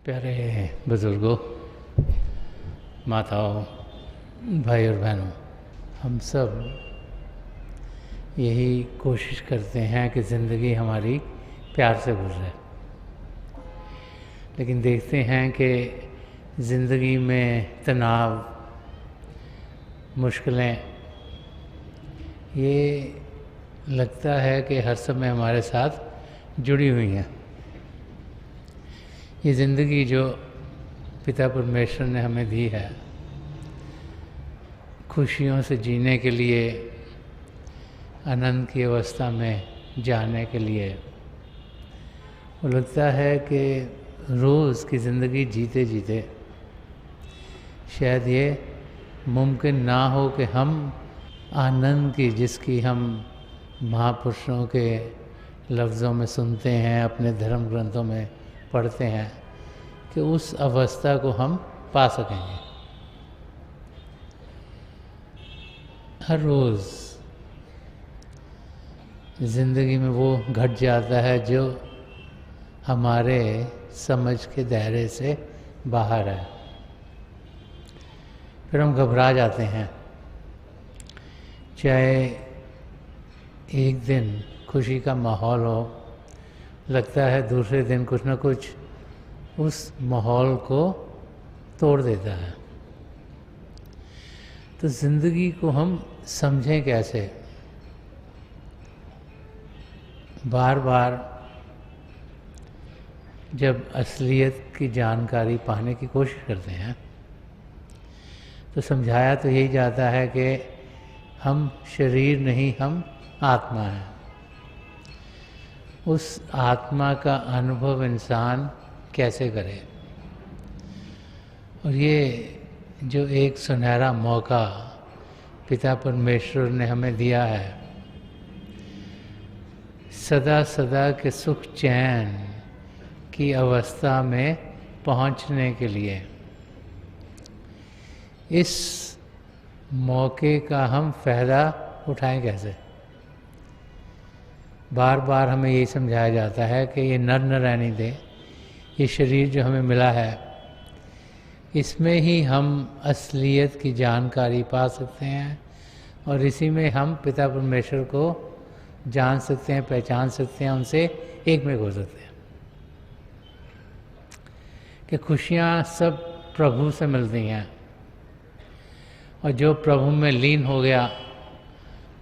प्यारे बुज़ुर्गों, माताओं, भाई और बहनों, हम सब यही कोशिश करते हैं कि ज़िंदगी हमारी प्यार से गुजरे। लेकिन देखते हैं कि ज़िंदगी में तनाव, मुश्किलें, ये लगता है कि हर समय हमारे साथ जुड़ी हुई हैं। ये ज़िंदगी जो पिता परमेश्वर ने हमें दी है, खुशियों से जीने के लिए, आनंद की अवस्था में जाने के लिए, वो लगता है कि रोज़ की ज़िंदगी जीते जीते शायद ये मुमकिन ना हो कि हम आनंद की, जिसकी हम महापुरुषों के लफ्ज़ों में सुनते हैं, अपने धर्म ग्रंथों में पढ़ते हैं, कि उस अवस्था को हम पा सकेंगे। हर रोज़ ज़िंदगी में वो घट जाता है जो हमारे समझ के दायरे से बाहर है। फिर हम घबरा जाते हैं। चाहे एक दिन खुशी का माहौल हो, लगता है दूसरे दिन कुछ ना कुछ उस माहौल को तोड़ देता है। तो ज़िंदगी को हम समझें कैसे? बार बार जब असलियत की जानकारी पाने की कोशिश करते हैं तो समझाया तो यही जाता है कि हम शरीर नहीं, हम आत्मा हैं। उस आत्मा का अनुभव इंसान कैसे करे? और ये जो एक सुनहरा मौका पिता परमेश्वर ने हमें दिया है, सदा सदा के सुख चैन की अवस्था में पहुंचने के लिए, इस मौके का हम फ़ायदा उठाएं कैसे? बार बार हमें यही समझाया जाता है कि ये नर न रहने दे, ये शरीर जो हमें मिला है, इसमें ही हम असलियत की जानकारी पा सकते हैं और इसी में हम पिता परमेश्वर को जान सकते हैं, पहचान सकते हैं, उनसे एक में हो सकते हैं। कि खुशियाँ सब प्रभु से मिलती हैं और जो प्रभु में लीन हो गया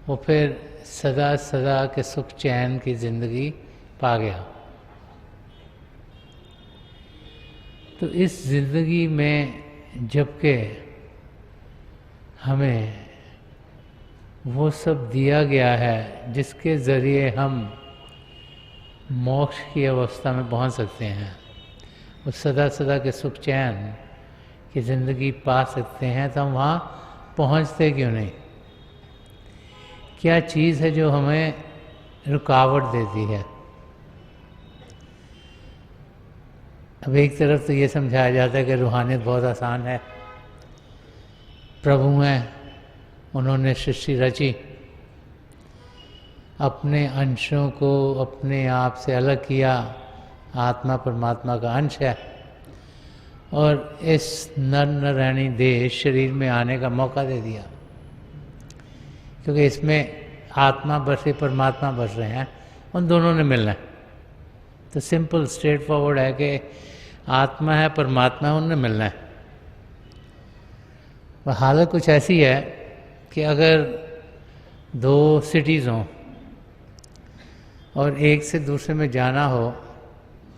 वो फिर सदा सदा के सुख चैन की ज़िंदगी पा गया। तो इस ज़िंदगी में जबकि हमें वो सब दिया गया है जिसके ज़रिए हम मोक्ष की अवस्था में पहुंच सकते हैं, वो सदा सदा के सुख चैन की ज़िंदगी पा सकते हैं, तो हम वहाँ पहुँचते क्यों नहीं? क्या चीज़ है जो हमें रुकावट देती है? अब एक तरफ तो ये समझाया जाता है कि रूहानियत बहुत आसान है, प्रभु हैं, उन्होंने सृष्टि रची, अपने अंशों को अपने आप से अलग किया, आत्मा परमात्मा का अंश है, और इस नर नारायणी देह शरीर में आने का मौका दे दिया, क्योंकि इसमें आत्मा बस रही, परमात्मा बस रहे हैं, उन दोनों ने मिलना है। तो सिंपल स्ट्रेट फॉरवर्ड है कि आत्मा है, परमात्मा है, उनने मिलना है। हालत कुछ ऐसी है कि अगर दो सिटीज़ हों और एक से दूसरे में जाना हो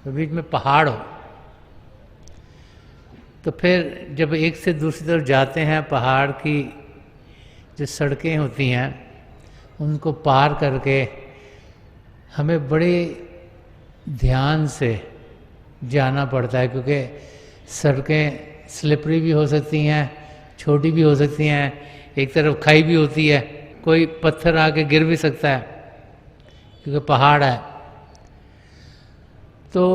तो बीच में पहाड़ हो, तो फिर जब एक से दूसरी तरफ जाते हैं, पहाड़ की जो सड़कें होती हैं उनको पार करके हमें बड़े ध्यान से जाना पड़ता है, क्योंकि सड़कें स्लिपरी भी हो सकती हैं, छोटी भी हो सकती हैं, एक तरफ खाई भी होती है, कोई पत्थर आके गिर भी सकता है क्योंकि पहाड़ है। तो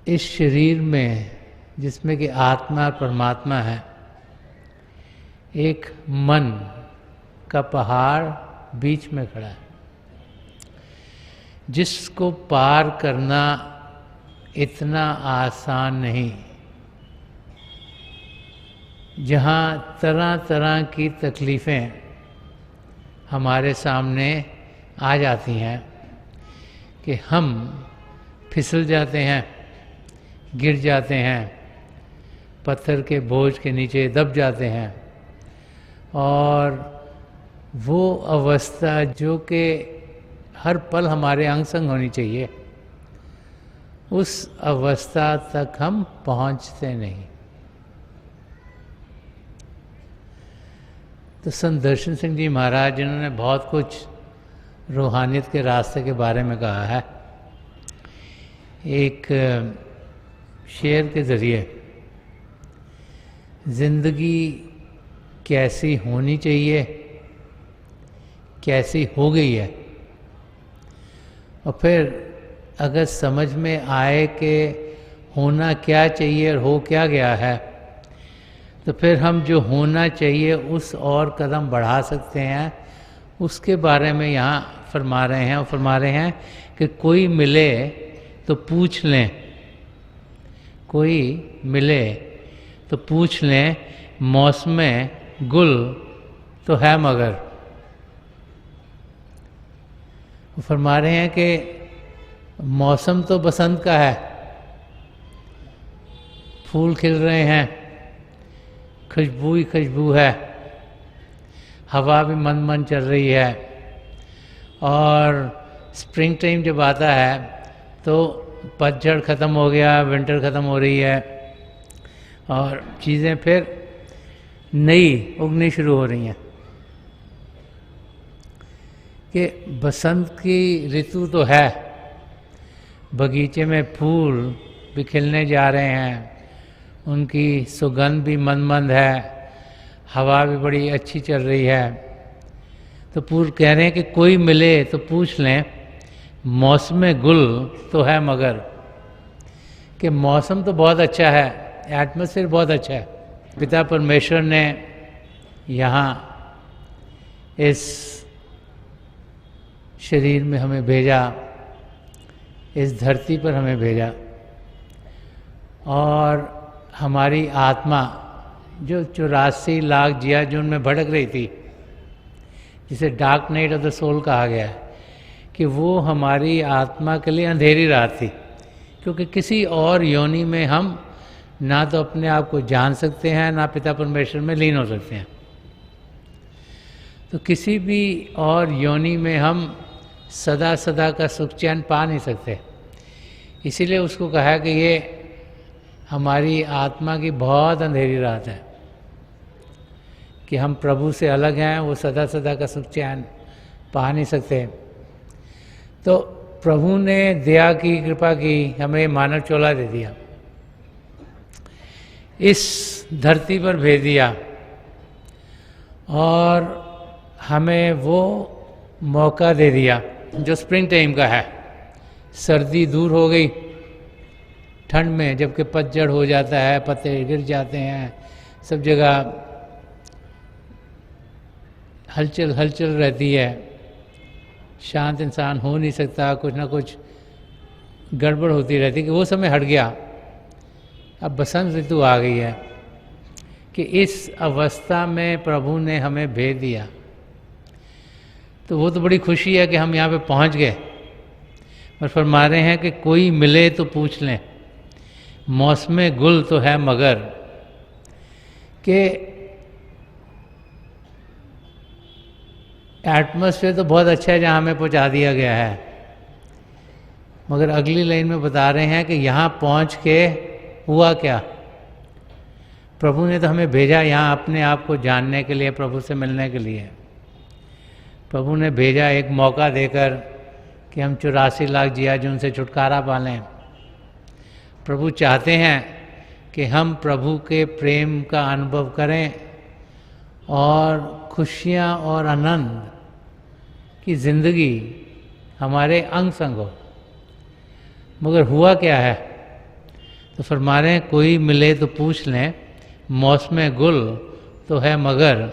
इस शरीर में जिसमें कि आत्मा और परमात्मा है, एक मन का पहाड़ बीच में खड़ा है। जिसको पार करना इतना आसान नहीं, जहाँ तरह तरह की तकलीफ़ें हमारे सामने आ जाती हैं कि हम फिसल जाते हैं, गिर जाते हैं, पत्थर के बोझ के नीचे दब जाते हैं। और वो अवस्था जो कि हर पल हमारे अंग संग होनी चाहिए, उस अवस्था तक हम पहुंचते नहीं। तो संत दर्शन सिंह जी महाराज, जिन्होंने बहुत कुछ रूहानियत के रास्ते के बारे में कहा है, एक शेर के ज़रिए ज़िंदगी कैसी होनी चाहिए, कैसी हो गई है, और फिर अगर समझ में आए कि होना क्या चाहिए और हो क्या गया है, तो फिर हम जो होना चाहिए उस और कदम बढ़ा सकते हैं। उसके बारे में यहाँ फरमा रहे हैं, और फरमा रहे हैं कि कोई मिले तो पूछ लें, कोई मिले तो पूछ लें, मौसमे गुल तो है मगर। वो फरमा रहे हैं कि मौसम तो बसंत का है, फूल खिल रहे हैं, खुशबू ही खुशबू है, हवा भी मन मन चल रही है, और स्प्रिंग टाइम जब आता है तो पतझड़ ख़त्म हो गया, विंटर ख़त्म हो रही है, और चीज़ें फिर नई उगनी शुरू हो रही हैं। कि बसंत की ऋतु तो है, बगीचे में फूल भी खिलने जा रहे हैं, उनकी सुगंध भी मनमंद है, हवा भी बड़ी अच्छी चल रही है। तो पूर्व कह रहे हैं कि कोई मिले तो पूछ लें, मौसम गुल तो है मगर। कि मौसम तो बहुत अच्छा है, एटमॉस्फेयर बहुत अच्छा है। पिता परमेश्वर ने यहाँ इस शरीर में हमें भेजा, इस धरती पर हमें भेजा, और हमारी आत्मा जो 84 लाख जिया जून में भटक रही थी, जिसे dark night of the soul कहा गया है, कि वो हमारी आत्मा के लिए अंधेरी रात थी। क्योंकि किसी और योनि में हम ना तो अपने आप को जान सकते हैं, ना पिता परमेश्वर में लीन हो सकते हैं। तो किसी भी और योनि में हम सदा सदा का सुख चैन पा नहीं सकते। इसीलिए उसको कहा कि ये हमारी आत्मा की बहुत अंधेरी रात है, कि हम प्रभु से अलग हैं, वो सदा सदा का सुख चैन पा नहीं सकते। तो प्रभु ने दया की, कृपा की, हमें मानव चोला दे दिया, इस धरती पर भेज दिया, और हमें वो मौका दे दिया जो स्प्रिंग टाइम का है। सर्दी दूर हो गई ठंड में, जबकि पतझड़ हो जाता है, पत्ते गिर जाते हैं, सब जगह हलचल हलचल रहती है, शांत इंसान हो नहीं सकता, कुछ ना कुछ गड़बड़ होती रहती, कि वो समय हट गया। अब बसंत ऋतु आ गई है, कि इस अवस्था में प्रभु ने हमें भेज दिया। तो वो तो बड़ी खुशी है कि हम यहाँ पे पहुँच गए। और फरमा रहे हैं कि कोई मिले तो पूछ लें, मौसम गुल तो है मगर। कि एटमॉस्फेयर तो बहुत अच्छा है जहाँ हमें पहुँचा दिया गया है, मगर अगली लाइन में बता रहे हैं कि यहाँ पहुँच के हुआ क्या। प्रभु ने तो हमें भेजा यहाँ अपने आप को जानने के लिए, प्रभु से मिलने के लिए। प्रभु ने भेजा एक मौका देकर कि हम 84 लाख जिया जून से छुटकारा पालें। प्रभु चाहते हैं कि हम प्रभु के प्रेम का अनुभव करें और खुशियाँ और आनंद की ज़िंदगी हमारे अंग संग हो। मगर हुआ क्या है? तो फरमा रहे हैं कोई मिले तो पूछ लें, मौसम गुल तो है मगर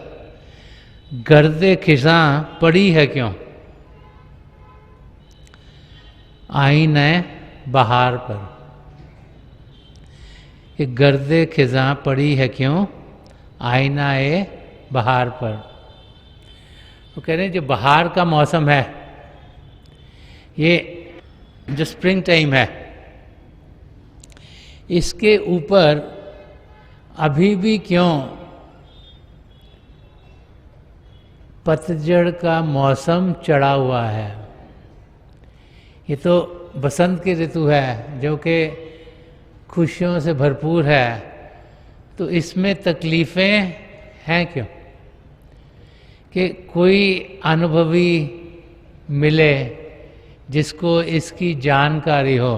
गर्दे खिसां पड़ी है क्यों। आईना बहार पर, कि गर्दे खिज़ां पड़ी है क्यों आईना बहार पर। वो कह रहे हैं जो बहार का मौसम है, ये जो स्प्रिंग टाइम है, इसके ऊपर अभी भी क्यों पतझड़ का मौसम चढ़ा हुआ है। ये तो बसंत की ऋतु है जो कि खुशियों से भरपूर है, तो इसमें तकलीफ़ें हैं क्यों? कि कोई अनुभवी मिले जिसको इसकी जानकारी हो,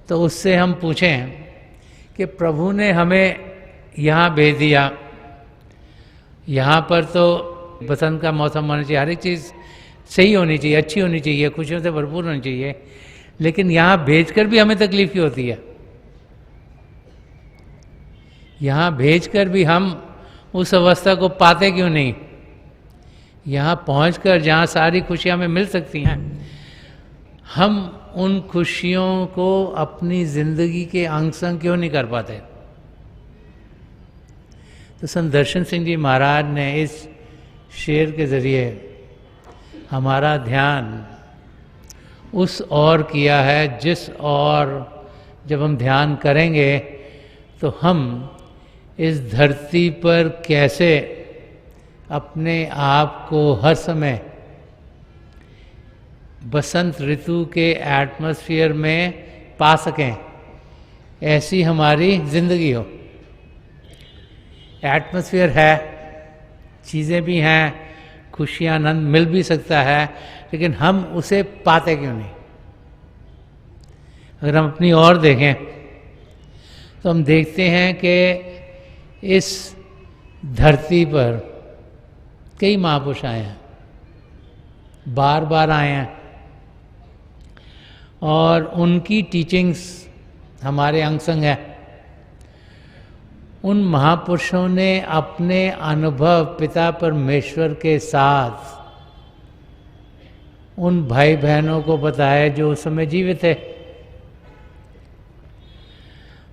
तो उससे हम पूछें कि प्रभु ने हमें यहाँ भेज दिया, यहाँ पर तो बसंत का मौसम होना चाहिए, हर एक चीज़ सही होनी चाहिए, अच्छी होनी चाहिए, खुशियों से भरपूर होनी चाहिए, लेकिन यहाँ भेजकर भी हमें तकलीफ क्यों होती है? यहाँ भेजकर भी हम उस अवस्था को पाते क्यों नहीं? यहाँ पहुंचकर जहाँ सारी खुशियाँ हमें मिल सकती हैं, हम उन खुशियों को अपनी ज़िंदगी के अंग संग क्यों नहीं कर पाते? तो संत दर्शन सिंह जी महाराज ने इस शेर के ज़रिए हमारा ध्यान उस ओर किया है, जिस ओर जब हम ध्यान करेंगे तो हम इस धरती पर कैसे अपने आप को हर समय बसंत ऋतु के एटमॉस्फेयर में पा सकें, ऐसी हमारी ज़िंदगी हो। एटमॉस्फेयर है, चीज़ें भी हैं, खुशियाँ आनंद मिल भी सकता है, लेकिन हम उसे पाते क्यों नहीं? अगर हम अपनी ओर देखें तो हम देखते हैं कि इस धरती पर कई महापुरुष आए हैं, बार बार आए हैं, और उनकी टीचिंग्स हमारे अंग संग है। उन महापुरुषों ने अपने अनुभव पिता परमेश्वर के साथ उन भाई बहनों को बताया जो उस समय जीवित थे।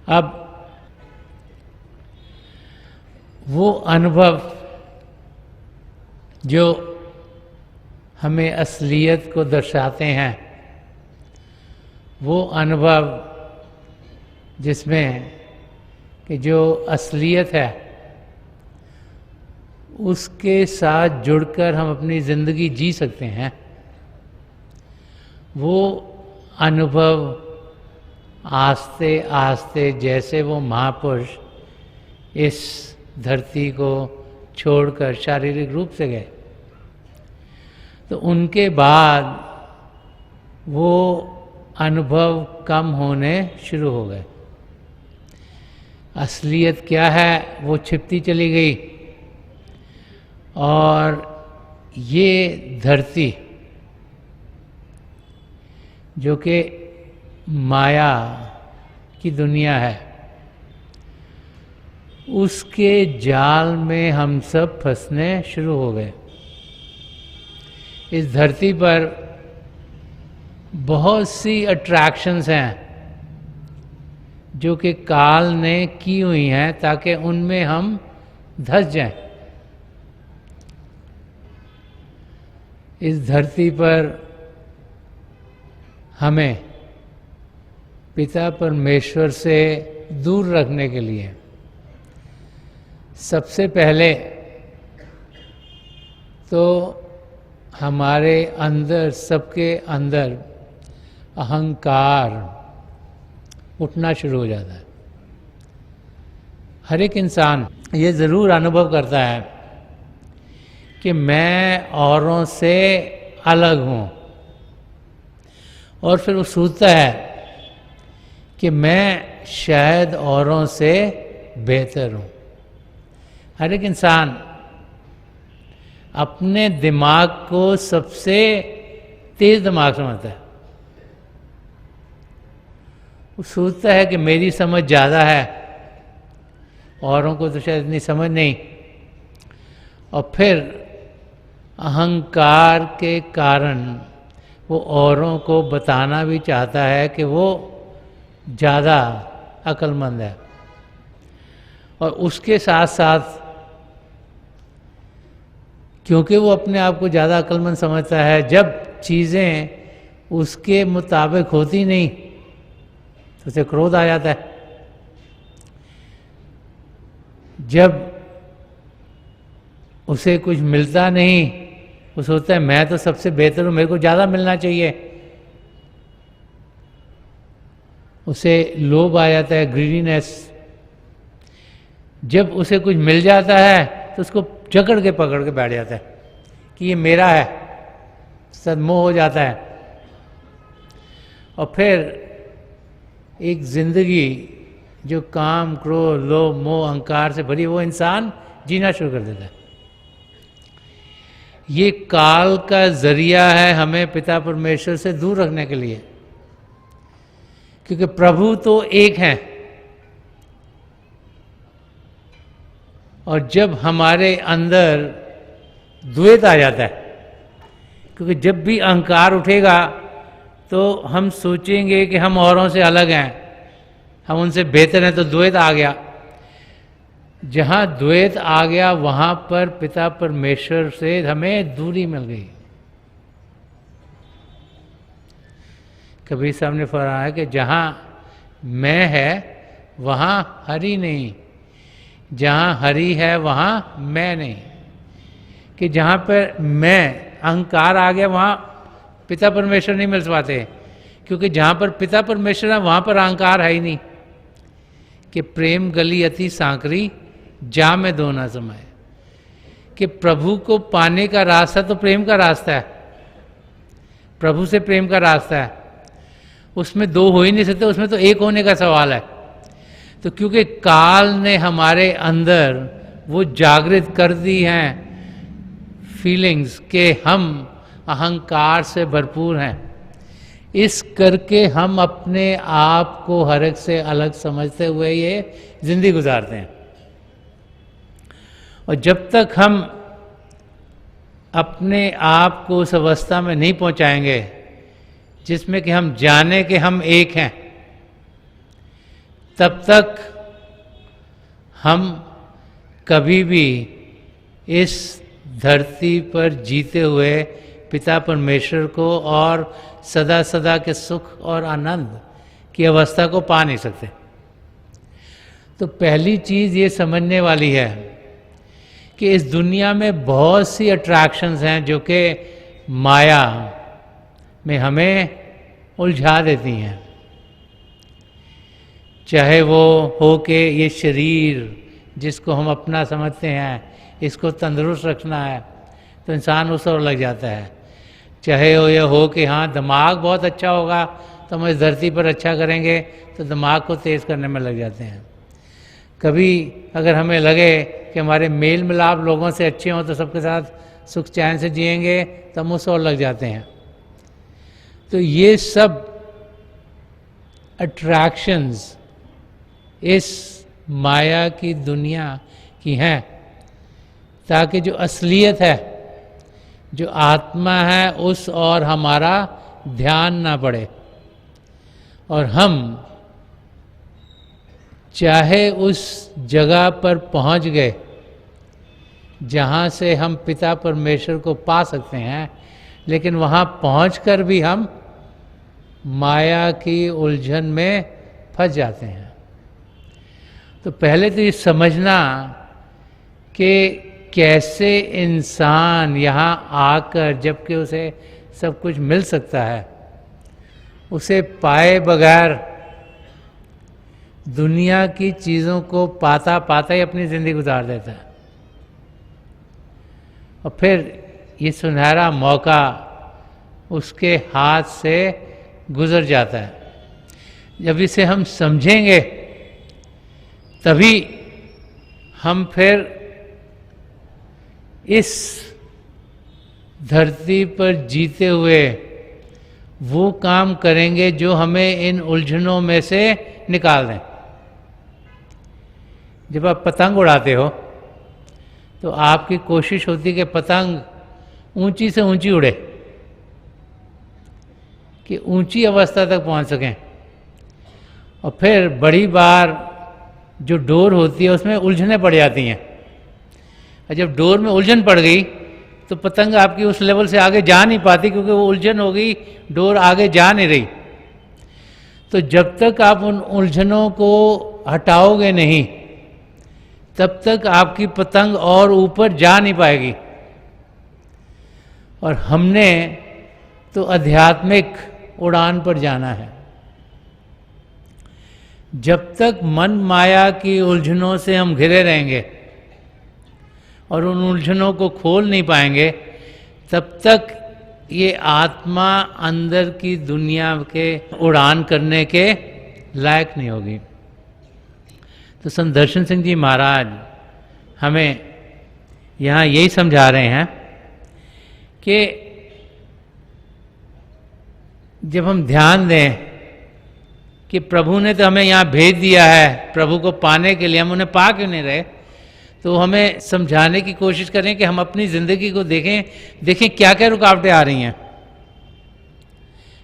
अब वो अनुभव जो हमें असलियत को दर्शाते हैं, वो अनुभव जिसमें कि जो असलियत है उसके साथ जुड़कर हम अपनी ज़िंदगी जी सकते हैं, वो अनुभव आस्ते आस्ते जैसे वो महापुरुष इस धरती को छोड़कर शारीरिक रूप से गए, तो उनके बाद वो अनुभव कम होने शुरू हो गए। असलियत क्या है वो छिपती चली गई, और ये धरती जो कि माया की दुनिया है, उसके जाल में हम सब फंसने शुरू हो गए। इस धरती पर बहुत सी अट्रैक्शंस हैं जो कि काल ने की हुई हैं ताकि उनमें हम धंस जाएं। इस धरती पर हमें पिता परमेश्वर से दूर रखने के लिए सबसे पहले तो हमारे अंदर, सबके अंदर अहंकार उठना शुरू हो जाता है। हर एक इंसान ये ज़रूर अनुभव करता है कि मैं औरों से अलग हूँ, और फिर वो सोचता है कि मैं शायद औरों से बेहतर हूँ। हर एक इंसान अपने दिमाग को सबसे तेज दिमाग समझता है। वो सोचता है कि मेरी समझ ज़्यादा है, औरों को तो शायद इतनी समझ नहीं, और फिर अहंकार के कारण वो औरों को बताना भी चाहता है कि वो ज़्यादा अक्लमंद है, और उसके साथ साथ क्योंकि वो अपने आप को ज़्यादा अक्लमंद समझता है, जब चीज़ें उसके मुताबिक होती नहीं तो उसे क्रोध आ जाता है। जब उसे कुछ मिलता नहीं, वो सोचता है मैं तो सबसे बेहतर हूँ, मेरे को ज़्यादा मिलना चाहिए, उसे लोभ आ जाता है, ग्रीडीनेस। जब उसे कुछ मिल जाता है तो उसको जकड़ के पकड़ के बैठ जाता है कि ये मेरा है, सदमोह हो जाता है। और फिर एक जिंदगी जो काम, क्रोध, लोभ, मोह, अहंकार से भरी, वो इंसान जीना शुरू कर देता है। ये काल का जरिया है हमें पिता परमेश्वर से दूर रखने के लिए, क्योंकि प्रभु तो एक हैं, और जब हमारे अंदर द्वैत आ जाता है, क्योंकि जब भी अहंकार उठेगा तो हम सोचेंगे कि हम औरों से अलग हैं, हम उनसे बेहतर हैं, तो द्वैत आ गया। जहाँ द्वैत आ गया वहाँ पर पिता परमेश्वर से हमें दूरी मिल गई। कबीर साहब ने फरमाया कि जहाँ मैं है वहाँ हरि नहीं, जहाँ हरि है वहाँ मैं नहीं। कि जहाँ पर मैं अहंकार आ गया वहाँ पिता परमेश्वर नहीं मिल पाते, क्योंकि जहाँ पर पिता परमेश्वर है वहाँ पर अहंकार है ही नहीं। कि प्रेम गली अति सांकरी जा में दो ना समाए, कि प्रभु को पाने का रास्ता तो प्रेम का रास्ता है, प्रभु से प्रेम का रास्ता है, उसमें दो हो ही नहीं सकते, उसमें तो एक होने का सवाल है। तो क्योंकि काल ने हमारे अंदर वो जागृत कर दी हैं फीलिंग्स के हम अहंकार से भरपूर हैं, इस करके हम अपने आप को हर एक से अलग समझते हुए ये जिंदगी गुजारते हैं। और जब तक हम अपने आप को उस अवस्था में नहीं पहुंचाएंगे जिसमें कि हम जाने कि हम एक हैं, तब तक हम कभी भी इस धरती पर जीते हुए पिता परमेश्वर को और सदा सदा के सुख और आनंद की अवस्था को पा नहीं सकते। तो पहली चीज़ ये समझने वाली है कि इस दुनिया में बहुत सी अट्रैक्शंस हैं जो कि माया में हमें उलझा देती हैं। चाहे वो हो कि ये शरीर जिसको हम अपना समझते हैं, इसको तंदुरुस्त रखना है, तो इंसान उस ओर लग जाता है। चाहे वो ये हो कि हाँ दिमाग बहुत अच्छा होगा तो हम इस धरती पर अच्छा करेंगे, तो दिमाग को तेज़ करने में लग जाते हैं। कभी अगर हमें लगे कि हमारे मेल मिलाप लोगों से अच्छे हों तो सबके साथ सुख चैन से जिएंगे, तो हम उस ओर लग जाते हैं। तो ये सब अट्रैक्शंस इस माया की दुनिया की हैं, ताकि जो असलियत है, जो आत्मा है, उस और हमारा ध्यान ना पड़े, और हम चाहे उस जगह पर पहुंच गए जहाँ से हम पिता परमेश्वर को पा सकते हैं, लेकिन वहाँ पहुंचकर भी हम माया की उलझन में फंस जाते हैं। तो पहले तो ये समझना कि कैसे इंसान यहाँ आकर, जबकि उसे सब कुछ मिल सकता है, उसे पाए बगैर दुनिया की चीज़ों को पाता पाता ही अपनी ज़िंदगी गुजार देता है। और फिर ये सुनहरा मौका उसके हाथ से गुजर जाता है। जब इसे हम समझेंगे तभी हम फिर इस धरती पर जीते हुए वो काम करेंगे जो हमें इन उलझनों में से निकाल दें। जब आप पतंग उड़ाते हो तो आपकी कोशिश होती है कि पतंग ऊंची से ऊंची उड़े, कि ऊंची अवस्था तक पहुंच सकें। और फिर बड़ी बार जो डोर होती है उसमें उलझने पड़ जाती हैं, और जब डोर में उलझन पड़ गई तो पतंग आपकी उस लेवल से आगे जा नहीं पाती, क्योंकि वो उलझन हो गई, डोर आगे जा नहीं रही। तो जब तक आप उन उलझनों को हटाओगे नहीं, तब तक आपकी पतंग और ऊपर जा नहीं पाएगी। और हमने तो आध्यात्मिक उड़ान पर जाना है। जब तक मन माया की उलझनों से हम घिरे रहेंगे और उन उलझनों को खोल नहीं पाएंगे, तब तक ये आत्मा अंदर की दुनिया के उड़ान करने के लायक नहीं होगी। तो संत दर्शन सिंह जी महाराज हमें यहाँ यही समझा रहे हैं कि जब हम ध्यान दें कि प्रभु ने तो हमें यहाँ भेज दिया है, प्रभु को पाने के लिए, हम उन्हें पा क्यों नहीं रहे, तो हमें समझाने की कोशिश करें कि हम अपनी ज़िंदगी को देखें क्या क्या रुकावटें आ रही हैं।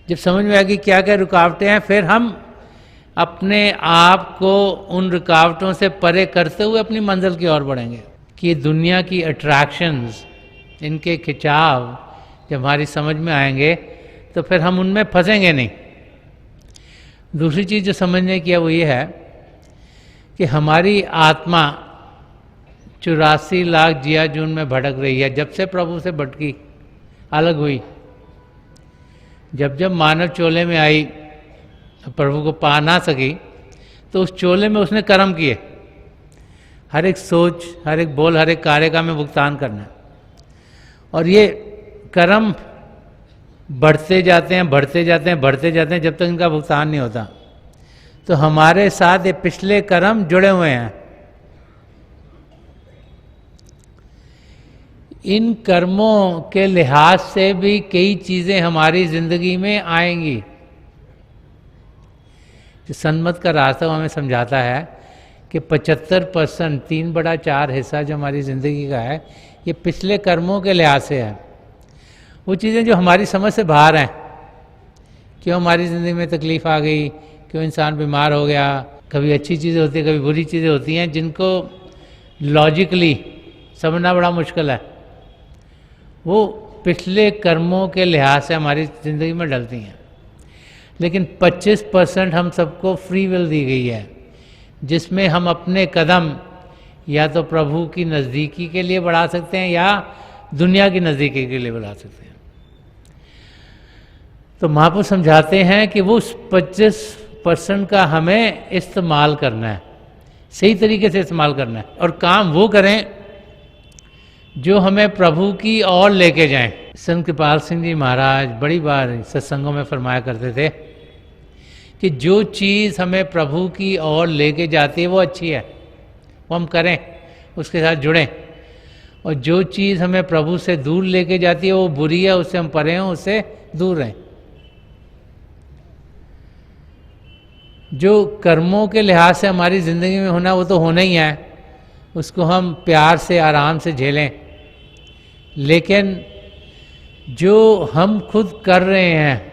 जब समझ में आएगी क्या क्या रुकावटें हैं, फिर हम अपने आप को उन रुकावटों से परे करते हुए अपनी मंजिल की ओर बढ़ेंगे। कि दुनिया की अट्रैक्शंस, इनके खिंचाव जब हमारी समझ में आएंगे तो फिर हम उनमें फंसेंगे नहीं। दूसरी चीज़ जो समझने की है वो ये है कि हमारी आत्मा 84 लाख जिया जून में भटक रही है। जब से प्रभु से भटकी, अलग हुई, जब जब मानव चोले में आई, प्रभु को पा ना सकी, तो उस चोले में उसने कर्म किए। हर एक सोच, हर एक बोल, हर एक कार्य का हमें भुगतान करना है। और ये कर्म बढ़ते जाते हैं, बढ़ते जाते हैं, बढ़ते जाते हैं, जब तक इनका भुगतान नहीं होता। तो हमारे साथ ये पिछले कर्म जुड़े हुए हैं। इन कर्मों के लिहाज से भी कई चीज़ें हमारी ज़िंदगी में आएंगी। जो सन्मत का रास्ता हमें समझाता है कि 75%, 3/4 हिस्सा जो हमारी ज़िंदगी का है, ये पिछले कर्मों के लिहाज से है। वो चीज़ें जो हमारी समझ से बाहर हैं, क्यों हमारी ज़िंदगी में तकलीफ़ आ गई, क्यों इंसान बीमार हो गया, कभी अच्छी चीज़ें होती हैं, कभी बुरी चीज़ें होती हैं, जिनको लॉजिकली समझना बड़ा मुश्किल है, वो पिछले कर्मों के लिहाज से हमारी ज़िंदगी में डलती हैं। लेकिन 25% हम सबको फ्री विल दी गई है, जिसमें हम अपने कदम या तो प्रभु की नज़दीकी के लिए बढ़ा सकते हैं या दुनिया की नज़दीकी के लिए बढ़ा सकते हैं। तो महापुरुष समझाते हैं कि वो 25% का हमें इस्तेमाल करना है, सही तरीके से इस्तेमाल करना है, और काम वो करें जो हमें प्रभु की ओर लेके जाएं। संत कृपाल सिंह जी महाराज बड़ी बार सत्संगों में फरमाया करते थे कि जो चीज़ हमें प्रभु की ओर लेके जाती है वो अच्छी है, वो हम करें, उसके साथ जुड़ें। और जो चीज़ हमें प्रभु से दूर लेके जाती है वो बुरी है, उससे हम परे हों, उससे दूर रहें। जो कर्मों के लिहाज से हमारी ज़िंदगी में होना, वो तो होना ही है, उसको हम प्यार से, आराम से झेलें। लेकिन जो हम खुद कर रहे हैं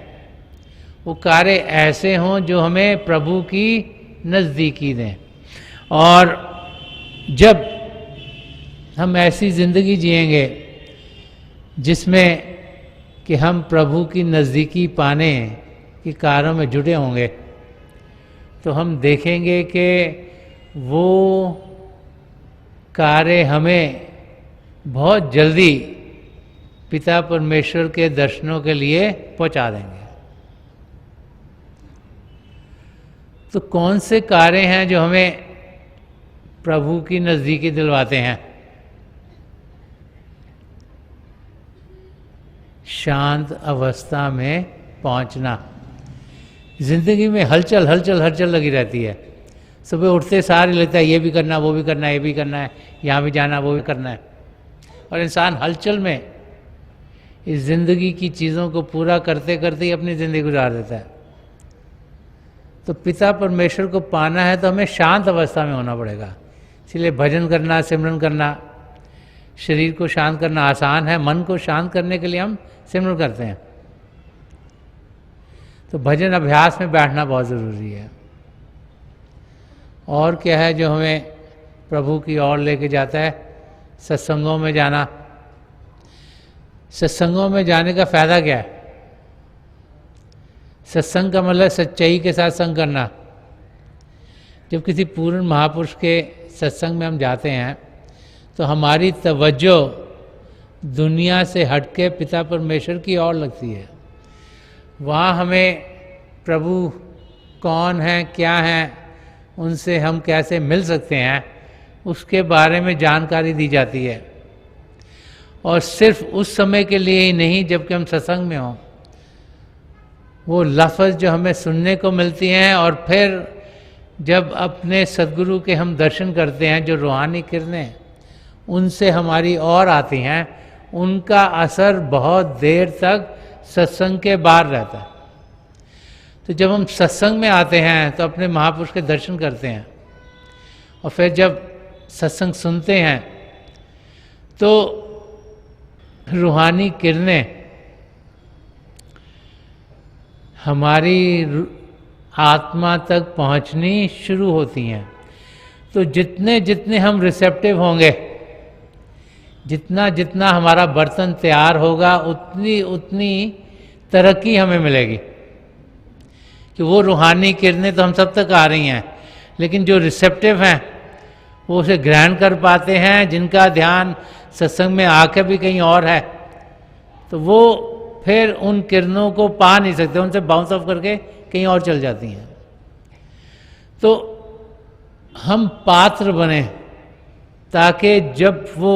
वो कार्य ऐसे हों जो हमें प्रभु की नज़दीकी दें। और जब हम ऐसी ज़िंदगी जिएंगे जिसमें कि हम प्रभु की नज़दीकी पाने के कार्यों में जुटे होंगे, तो हम देखेंगे कि वो कार्य हमें बहुत जल्दी पिता परमेश्वर के दर्शनों के लिए पहुंचा देंगे। तो कौन से कार्य हैं जो हमें प्रभु की नज़दीकी दिलवाते हैं? शांत अवस्था में पहुंचना। जिंदगी में हलचल हलचल हलचल लगी रहती है। सुबह उठते सार लगता है ये भी करना, वो भी करना है, ये भी करना है, यहाँ भी जाना, वो भी करना है, और इंसान हलचल में इस ज़िंदगी की चीज़ों को पूरा करते करते ही अपनी ज़िंदगी गुजार देता है। तो पिता परमेश्वर को पाना है तो हमें शांत अवस्था में होना पड़ेगा। इसलिए भजन करना, सिमरन करना, शरीर को शांत करना आसान है, मन को शांत करने के लिए हम सिमरन करते हैं। तो भजन अभ्यास में बैठना बहुत ज़रूरी है। और क्या है जो हमें प्रभु की ओर लेके जाता है? सत्संगों में जाना। सत्संगों में जाने का फ़ायदा क्या है? सत्संग का मतलब सच्चाई के साथ संग करना। जब किसी पूर्ण महापुरुष के सत्संग में हम जाते हैं तो हमारी तवज्जो दुनिया से हटके पिता परमेश्वर की ओर लगती है। वहाँ हमें प्रभु कौन हैं, क्या हैं, उनसे हम कैसे मिल सकते हैं, उसके बारे में जानकारी दी जाती है। और सिर्फ उस समय के लिए ही नहीं, जबकि हम सत्संग में हों, वो लफ्ज़ जो हमें सुनने को मिलती हैं और फिर जब अपने सद्गुरु के हम दर्शन करते हैं, जो रूहानी किरणें उनसे हमारी ओर आती हैं, उनका असर बहुत देर तक सत्संग के बाहर रहता है। तो जब हम सत्संग में आते हैं तो अपने महापुरुष के दर्शन करते हैं और फिर जब सत्संग सुनते हैं तो रूहानी किरणें हमारी आत्मा तक पहुंचनी शुरू होती हैं। तो जितने जितने हम रिसेप्टिव होंगे, जितना जितना हमारा बर्तन तैयार होगा, उतनी उतनी तरक्की हमें मिलेगी। कि वो रूहानी किरणें तो हम सब तक आ रही हैं, लेकिन जो रिसेप्टिव हैं वो उसे ग्रहण कर पाते हैं, जिनका ध्यान सत्संग में आके भी कहीं और है, तो वो फिर उन किरणों को पा नहीं सकते, उनसे बाउंस ऑफ करके कहीं और चल जाती हैं। तो हम पात्र बने ताकि जब वो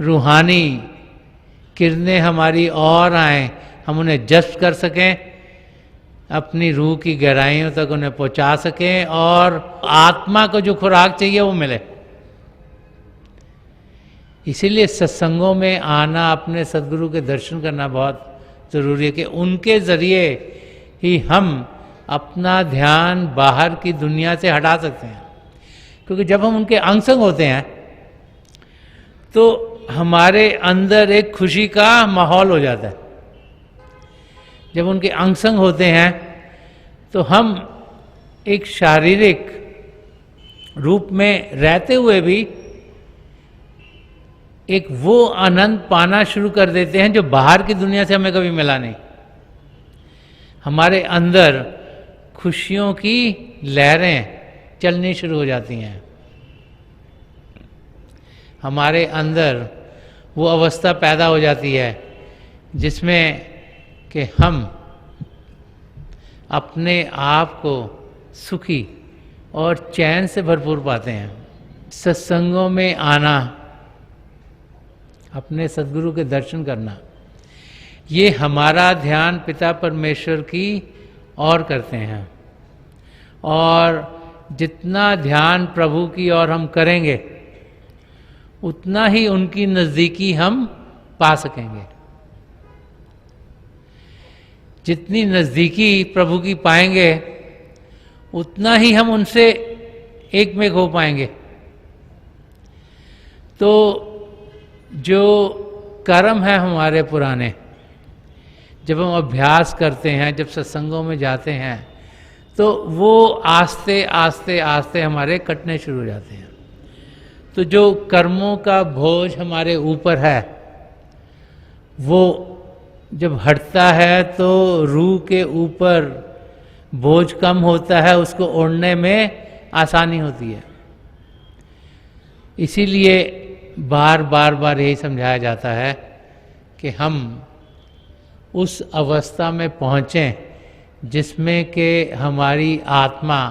रूहानी किरणें हमारी और आएँ, हम उन्हें जस्ट कर सकें, अपनी रूह की गहराइयों तक उन्हें पहुंचा सकें और आत्मा को जो खुराक चाहिए वो मिले। इसीलिए सत्संगों में आना, अपने सद्गुरु के दर्शन करना बहुत ज़रूरी है कि उनके ज़रिए ही हम अपना ध्यान बाहर की दुनिया से हटा सकते हैं। क्योंकि जब हम उनके अंग संग होते हैं तो हमारे अंदर एक खुशी का माहौल हो जाता है। जब उनके अंग संग होते हैं तो हम एक शारीरिक रूप में रहते हुए भी एक वो आनंद पाना शुरू कर देते हैं जो बाहर की दुनिया से हमें कभी मिला नहीं। हमारे अंदर खुशियों की लहरें चलनी शुरू हो जाती हैं। हमारे अंदर वो अवस्था पैदा हो जाती है जिसमें कि हम अपने आप को सुखी और चैन से भरपूर पाते हैं। सत्संगों में आना, अपने सद्गुरु के दर्शन करना, ये हमारा ध्यान पिता परमेश्वर की ओर करते हैं। और जितना ध्यान प्रभु की ओर हम करेंगे उतना ही उनकी नज़दीकी हम पा सकेंगे। जितनी नज़दीकी प्रभु की पाएंगे उतना ही हम उनसे एक में हो पाएंगे। तो जो कर्म है हमारे पुराने, जब हम अभ्यास करते हैं, जब सत्संगों में जाते हैं, तो वो आस्ते आस्ते आस्ते हमारे कटने शुरू हो जाते हैं। तो जो कर्मों का बोझ हमारे ऊपर है वो जब हटता है तो रूह के ऊपर बोझ कम होता है, उसको ओढ़ने में आसानी होती है। इसीलिए बार बार बार यही समझाया जाता है कि हम उस अवस्था में पहुँचें जिसमें कि हमारी आत्मा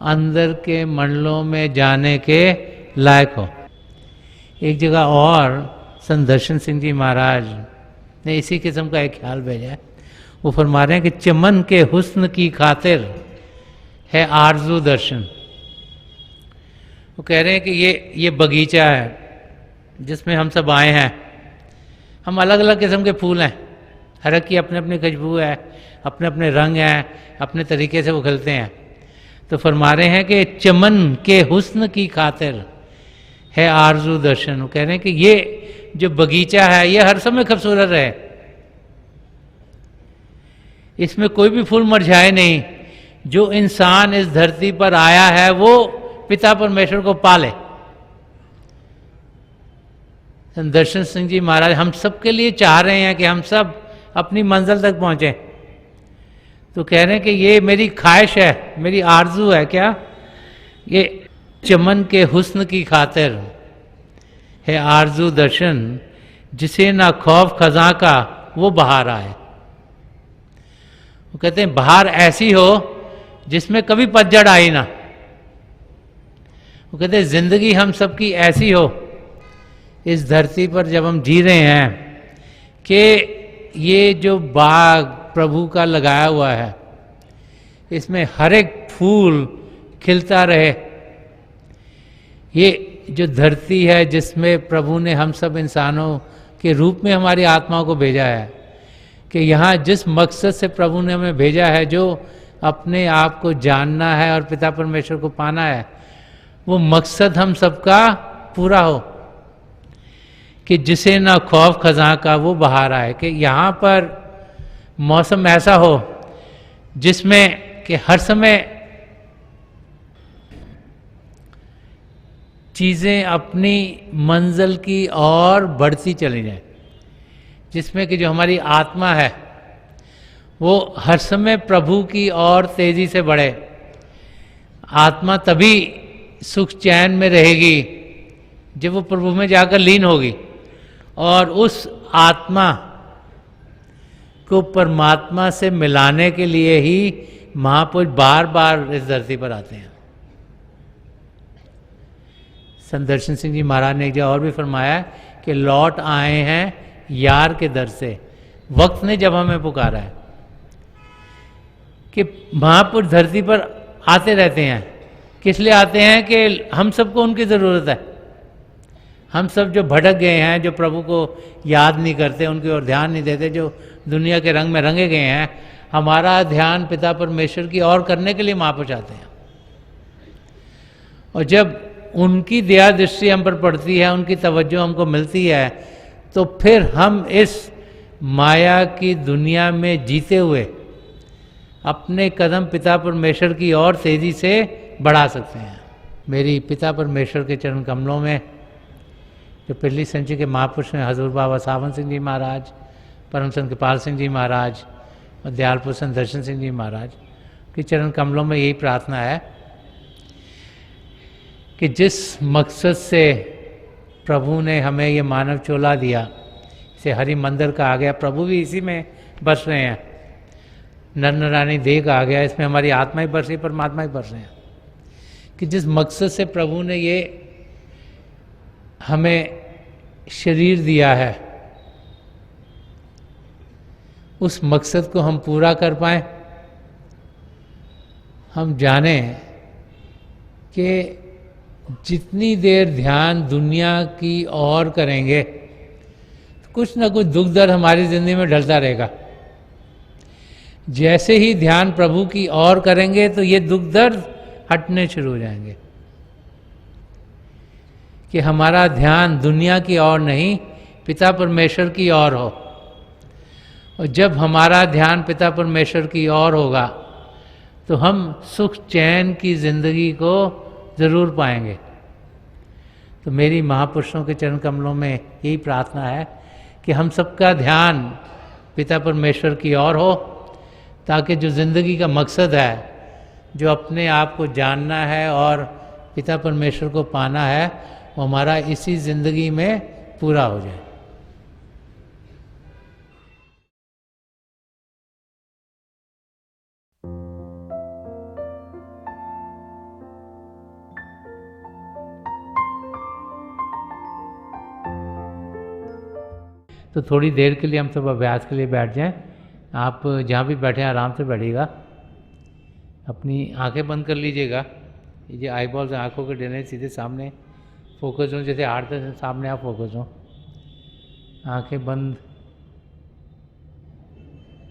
अंदर के मंडलों में जाने के लायक हो। एक जगह और संत दर्शन सिंह जी महाराज ने इसी किस्म का एक ख्याल भेजा है। वो फरमा रहे हैं कि चमन के हुस्न की खातिर है आरजू दर्शन। वो कह रहे हैं कि ये बगीचा है जिसमें हम सब आए हैं। हम अलग अलग किस्म के फूल हैं, हर एक की अपनी अपनी खुशबू है, अपने अपने रंग हैं, अपने तरीके से वो खिलते हैं। तो फरमा रहे हैं कि चमन के हुस्न की खातिर है आरजू दर्शन। वो कह रहे हैं कि ये जो बगीचा है ये हर समय खूबसूरत रहे। इसमें कोई भी फूल मुरझाए नहीं। जो इंसान इस धरती पर आया है वो पिता परमेश्वर को पाले। दर्शन सिंह जी महाराज हम सब के लिए चाह रहे हैं कि हम सब अपनी मंजिल तक पहुंचे। तो कह रहे हैं कि ये मेरी ख्वाहिश है, मेरी आरजू है। क्या? ये चमन के हुस्न की खातिर है आरजू दर्शन, जिसे ना खौफ खजा का वो बहार आए। वो कहते हैं बहार ऐसी हो जिसमें कभी पतझड़ आई ना। वो कहते हैं जिंदगी हम सबकी ऐसी हो इस धरती पर जब हम जी रहे हैं कि ये जो बाग प्रभु का लगाया हुआ है इसमें हर एक फूल खिलता रहे। ये जो धरती है जिसमें प्रभु ने हम सब इंसानों के रूप में हमारी आत्माओं को भेजा है, कि यहाँ जिस मकसद से प्रभु ने हमें भेजा है, जो अपने आप को जानना है और पिता परमेश्वर को पाना है, वो मकसद हम सबका पूरा हो। कि जिसे ना खौफ खजा का वो बहार आए। कि यहाँ पर मौसम ऐसा हो जिसमें कि हर समय चीज़ें अपनी मंजिल की ओर बढ़ती चली जाएं, जिसमें कि जो हमारी आत्मा है वो हर समय प्रभु की ओर तेजी से बढ़े। आत्मा तभी सुख चैन में रहेगी जब वो प्रभु में जाकर लीन होगी, और उस आत्मा को परमात्मा से मिलाने के लिए ही महापुरुष बार बार इस धरती पर आते हैं। संत दर्शन सिंह जी महाराज ने एक जगह और भी फरमाया कि लौट आए हैं यार के दर से, वक्त ने जब हमें पुकारा है। कि महापुरुष धरती पर आते रहते हैं। किस लिए आते हैं? कि हम सबको उनकी ज़रूरत है। हम सब जो भटक गए हैं, जो प्रभु को याद नहीं करते, उनकी ओर ध्यान नहीं देते, जो दुनिया के रंग में रंगे गए हैं, हमारा ध्यान पिता परमेश्वर की ओर करने के लिए महापुरुष आते हैं। और जब उनकी दया दृष्टि हम पर पड़ती है, उनकी तवज्जो हमको मिलती है, तो फिर हम इस माया की दुनिया में जीते हुए अपने कदम पिता परमेश्वर की ओर तेजी से बढ़ा सकते हैं। मेरी पिता परमेश्वर के चरण कमलों में जो पिछली संचि के महापुरुष हैं हजूर बाबा सावन सिंह जी महाराज, परम संत कृपाल सिंह जी महाराज और दयालपुर संत दर्शन सिंह जी महाराज के चरण कमलों में यही प्रार्थना है कि जिस मकसद से प्रभु ने हमें ये मानव चोला दिया, इसे हरि मंदिर कहा गया, प्रभु भी इसी में बस रहे हैं। नर नारायणी देह कहा गया, इसमें हमारी आत्मा ही बस रही, परमात्मा ही बस रहे हैं। कि जिस मकसद से प्रभु ने ये हमें शरीर दिया है, उस मकसद को हम पूरा कर पाएं। हम जानें कि जितनी देर ध्यान दुनिया की ओर करेंगे तो कुछ ना कुछ दुख दर्द हमारी जिंदगी में ढलता रहेगा। जैसे ही ध्यान प्रभु की ओर करेंगे तो ये दुख दर्द हटने शुरू हो जाएंगे। कि हमारा ध्यान दुनिया की ओर नहीं, पिता परमेश्वर की ओर हो। और जब हमारा ध्यान पिता परमेश्वर की ओर होगा तो हम सुख चैन की जिंदगी को जरूर पाएंगे। तो मेरी महापुरुषों के चरण कमलों में यही प्रार्थना है कि हम सबका ध्यान पिता परमेश्वर की ओर हो, ताकि जो जिंदगी का मकसद है, जो अपने आप को जानना है और पिता परमेश्वर को पाना है, वो हमारा इसी जिंदगी में पूरा हो जाए। तो थोड़ी देर के लिए हम सब अभ्यास के लिए बैठ जाएं। आप जहाँ भी बैठे हैं आराम से बैठिएगा, अपनी आंखें बंद कर लीजिएगा। ये जो आई बॉल्स आँखों के देने सीधे सामने फोकस हो, जैसे 8-10 सामने आप फोकस हो। आंखें बंद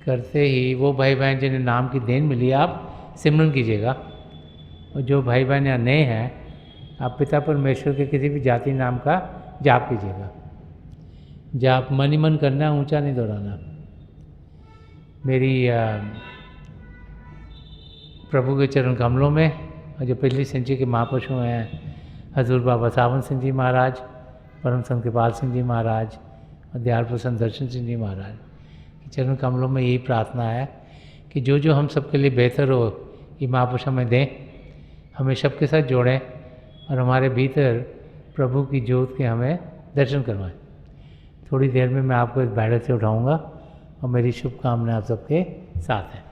करते ही वो भाई बहन जिन्हें नाम की देन मिली आप सिमरन कीजिएगा। और जो भाई बहन यहाँ नए हैं, आप पिता परमेश्वर के किसी भी जाति नाम का जाप कीजिएगा। जाप मन ही मन करना, ऊंचा नहीं दोहराना। मेरी प्रभु के चरण कमलों में, और जो पिछली संचि के महापुरुषों हैं हजूर बाबा सावन सिंह जी महाराज, परम संत कृपाल सिंह जी महाराज और दयाल प्रसन्न दर्शन सिंह जी महाराज के चरण कमलों में यही प्रार्थना है कि जो जो हम सबके लिए बेहतर हो ये महापुरुष हमें दें, हमें सबके साथ जोड़ें और हमारे भीतर प्रभु की ज्योत के हमें दर्शन करवाएं। थोड़ी देर में मैं आपको इस बैठक से उठाऊंगा और मेरी शुभकामनाएं आप सबके साथ हैं।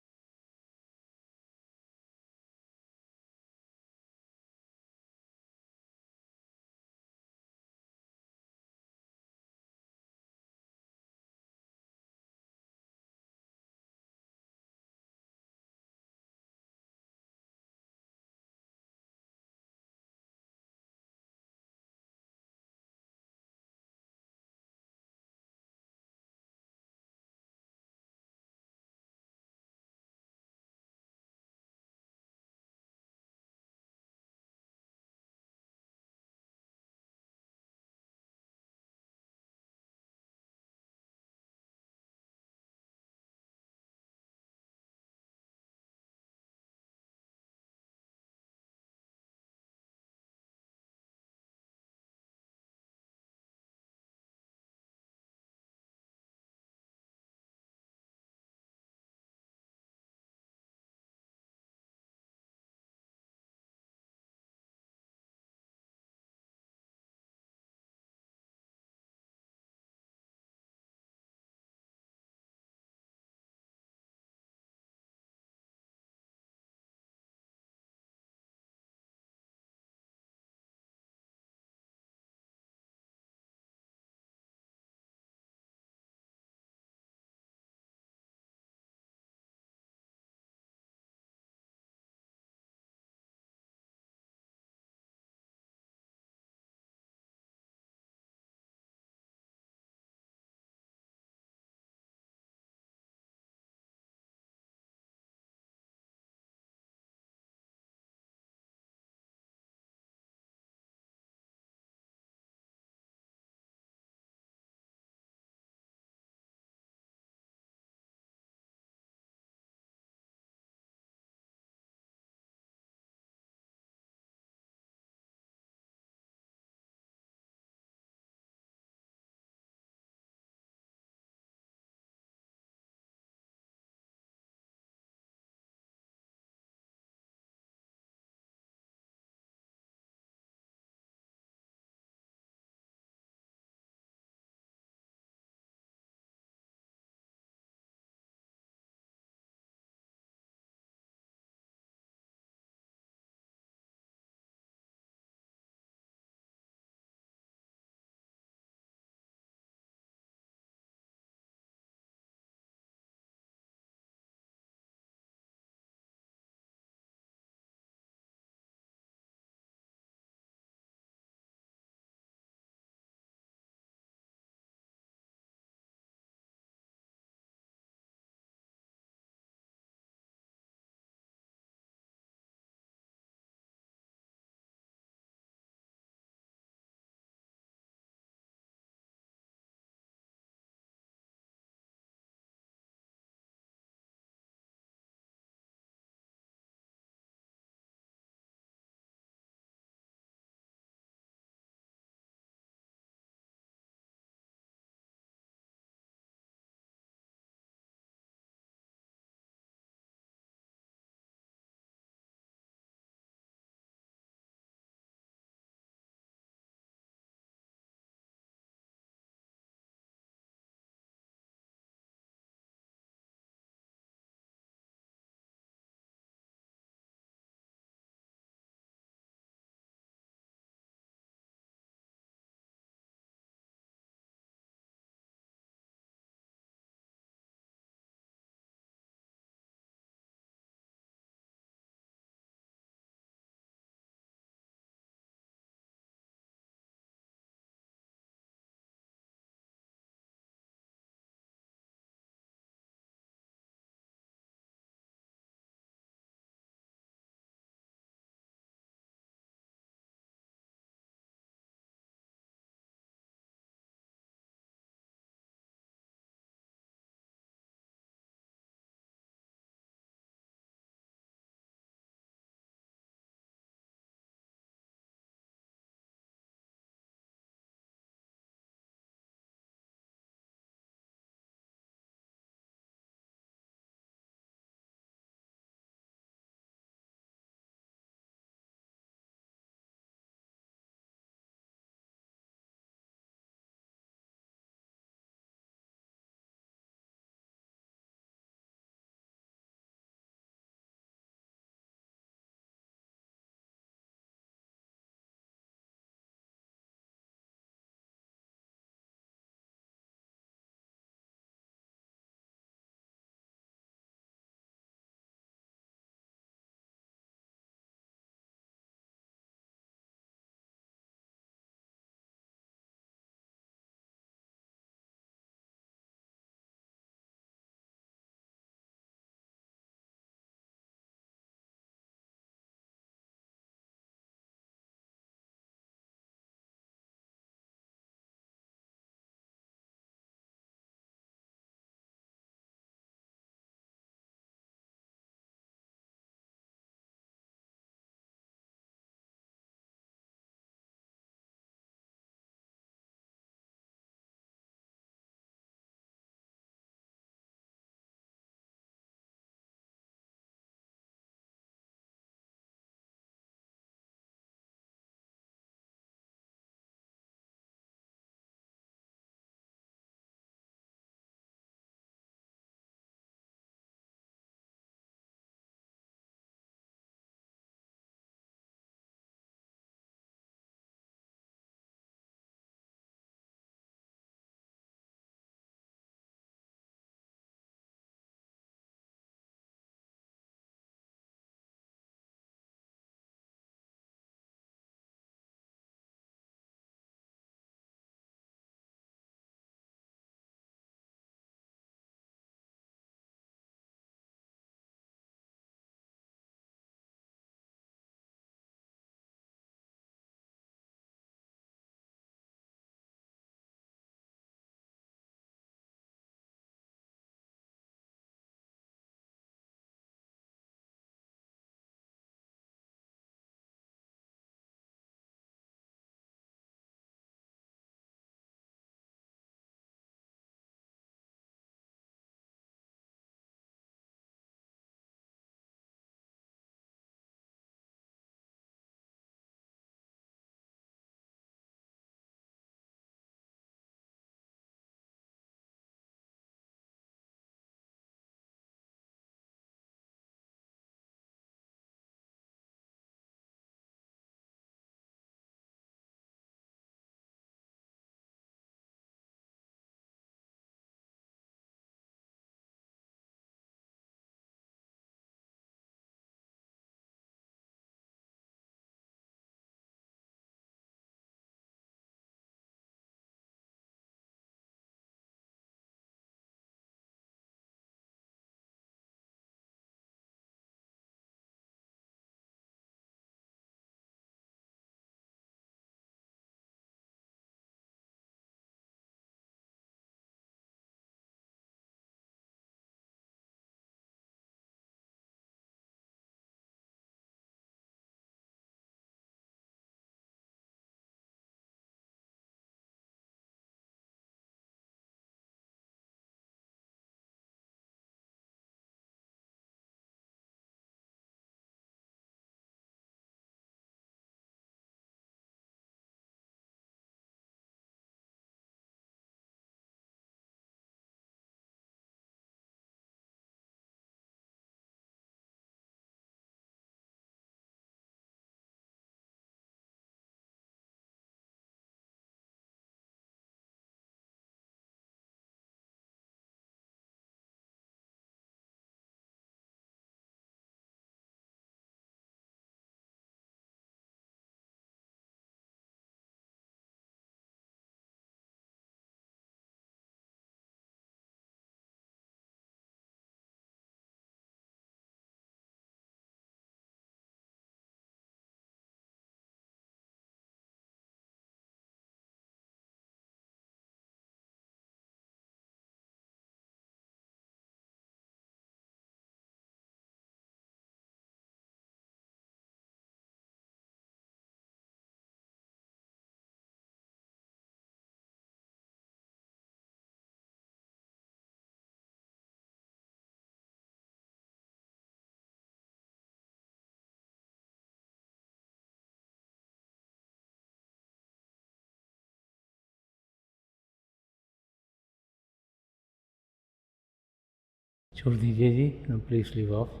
छोड़ दीजिए जी, प्लीज़ लीव ऑफ।